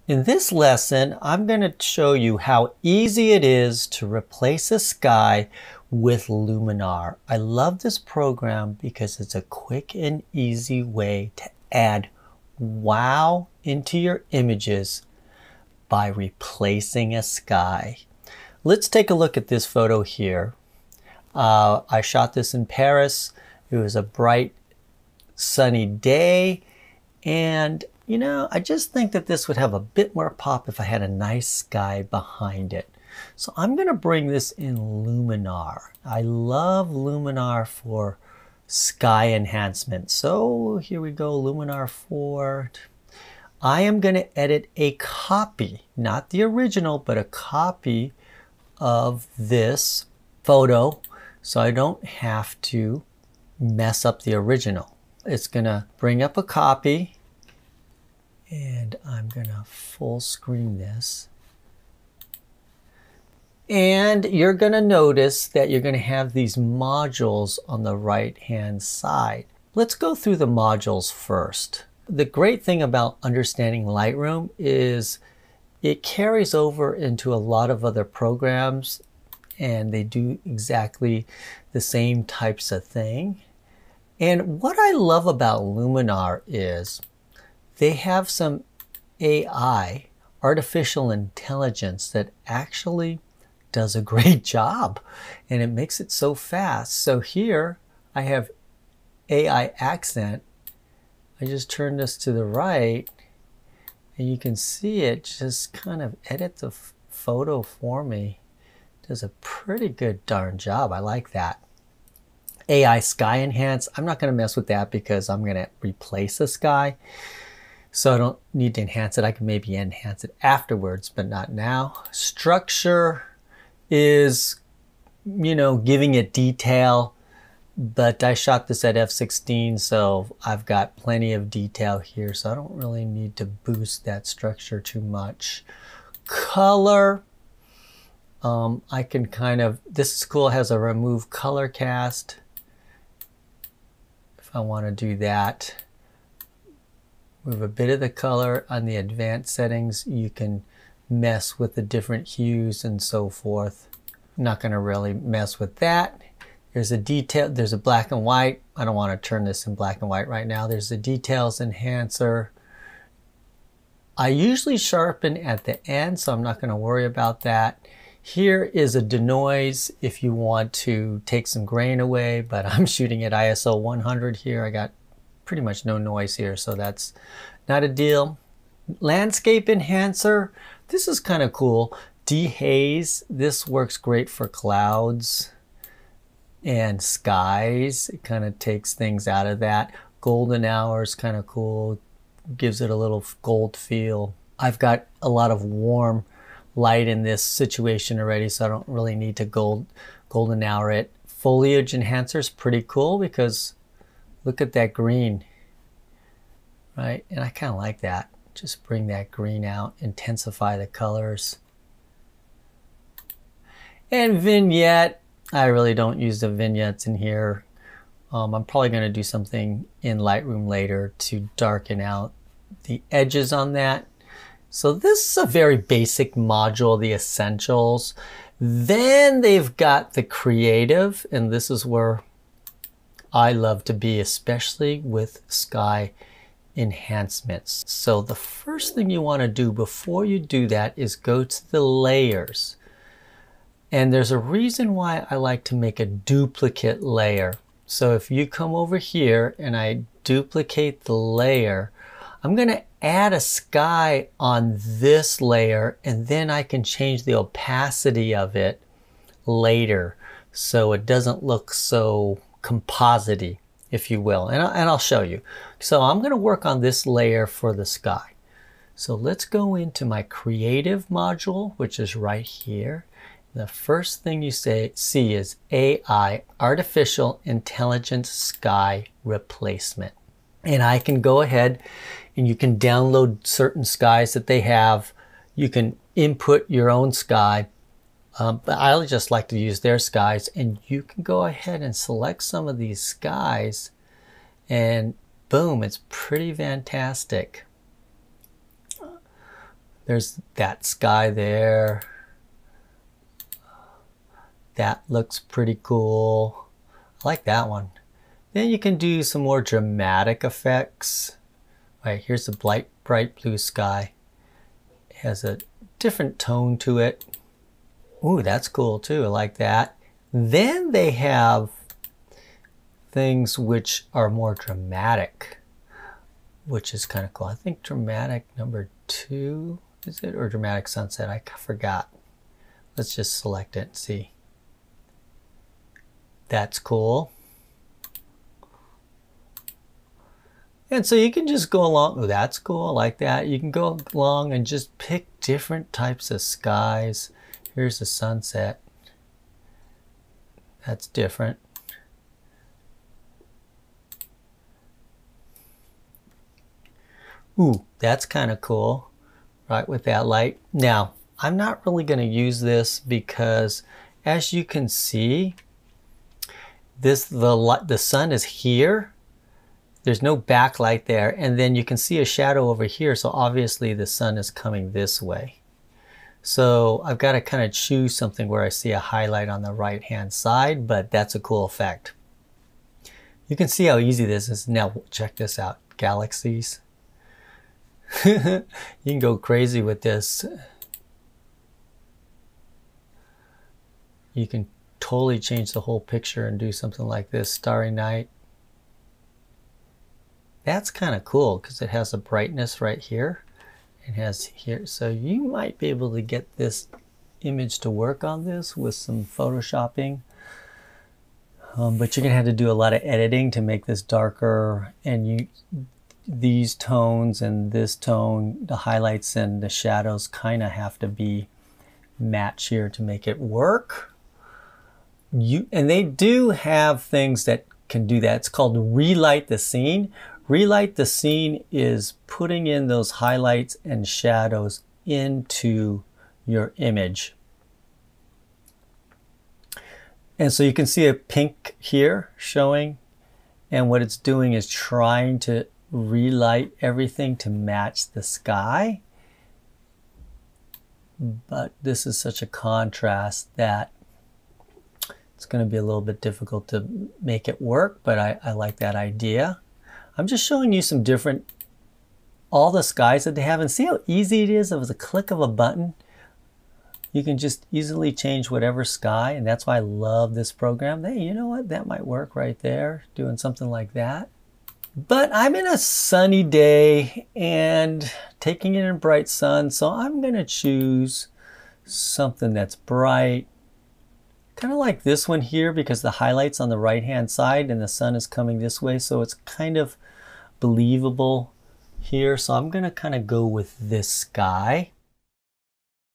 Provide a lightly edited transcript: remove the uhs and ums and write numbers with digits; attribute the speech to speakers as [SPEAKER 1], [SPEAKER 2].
[SPEAKER 1] In this lesson, I'm going to show you how easy it is to replace a sky with Luminar. I love this program because it's a quick and easy way to add wow into your images by replacing a sky. Let's take a look at this photo here. I shot this in Paris. It was a bright, sunny day, and you know, I just think that this would have a bit more pop if I had a nice sky behind it. So I'm going to bring this in Luminar. I love Luminar for sky enhancement. So here we go, Luminar 4. I am going to edit a copy, not the original, but a copy of this photo so I don't have to mess up the original. It's going to bring up a copy. And I'm going to full screen this. And you're going to notice that you're going to have these modules on the right hand side. Let's go through the modules first. The great thing about understanding Lightroom is it carries over into a lot of other programs and they do exactly the same types of thing. And what I love about Luminar is they have some AI, artificial intelligence, that actually does a great job and it makes it so fast. So here I have AI accent. I just turn this to the right and you can see it just kind of edit the photo for me. It does a pretty good darn job. I like that. AI sky enhance. I'm not going to mess with that because I'm going to replace a sky. So I don't need to enhance it. I can maybe enhance it afterwards, but not now. Structure is, you know, giving it detail, but I shot this at f/16, so I've got plenty of detail here, so I don't really need to boost that structure too much. Color, I can kind of, this is cool, it has a remove color cast. If I want to do that. Move a bit of the color on the advanced settings. You can mess with the different hues and so forth. I'm not going to really mess with that. There's a detail, there's a black and white. I don't want to turn this in black and white right now. There's a details enhancer. I usually sharpen at the end, so I'm not going to worry about that. Here is a denoise if you want to take some grain away, but I'm shooting at ISO 100 here. I got pretty much no noise here, so that's not a deal. Landscape enhancer, this is kind of cool. Dehaze, this works great for clouds and skies. It kind of takes things out of that. Golden hour is kind of cool, gives it a little gold feel. I've got a lot of warm light in this situation already, so I don't really need to golden hour it. Foliage enhancer is pretty cool because look at that green, right? And I kind of like that. Just bring that green out, intensify the colors. And vignette, I really don't use the vignettes in here. I'm probably going to do something in Lightroom later to darken out the edges on that. So this is a very basic module, the essentials. Then they've got the creative, and this is where I love to be, especially with sky enhancements. So the first thing you want to do before you do that is go to the layers. And there's a reason why I like to make a duplicate layer. So if you come over here and I duplicate the layer, I'm going to add a sky on this layer and then I can change the opacity of it later so it doesn't look so composite-y, if you will, and I'll show you. So I'm going to work on this layer for the sky. So let's go into my creative module, which is right here. The first thing you see is AI, Artificial Intelligence Sky Replacement. And I can go ahead and you can download certain skies that they have. You can input your own sky. But I just like to use their skies, and you can go ahead and select some of these skies and boom, it's pretty fantastic. There's that sky there. That looks pretty cool. I like that one. Then you can do some more dramatic effects. All right, here's the bright blue sky. It has a different tone to it. Ooh, that's cool too. I like that. Then they have things which are more dramatic, which is kind of cool. I think dramatic number 2, is it? Or dramatic sunset? I forgot. Let's just select it and see. That's cool. And so you can just go along. Oh, that's cool. I like that. You can go along and just pick different types of skies. Here's the sunset. That's different. Ooh, that's kind of cool, right, with that light. Now, I'm not really going to use this because, as you can see, the sun is here. There's no backlight there, and then you can see a shadow over here, so obviously the sun is coming this way. So I've got to kind of choose something where I see a highlight on the right hand side, but that's a cool effect. You can see how easy this is. Now check this out, galaxies. You can go crazy with this. You can totally change the whole picture and do something like this, starry night. That's kind of cool because it has a brightness right here. It has here, so you might be able to get this image to work on this with some photoshopping. But you're gonna have to do a lot of editing to make this darker, and these tones and this tone, the highlights and the shadows kind of have to be matched here to make it work. And they do have things that can do that. It's called relight the scene. Relight the scene is putting in those highlights and shadows into your image. And so you can see a pink here showing, and what it's doing is trying to relight everything to match the sky. But this is such a contrast that it's going to be a little bit difficult to make it work, but I like that idea. I'm just showing you some different, all the skies that they have, and see how easy it is. With a click of a button, you can just easily change whatever sky, and that's why I love this program. Hey, you know what? That might work right there, doing something like that. But I'm in a sunny day and taking in a bright sun, so I'm going to choose something that's bright. Kind of like this one here, because the highlight's on the right hand side and the sun is coming this way, so it's kind of believable here. So I'm going to kind of go with this sky.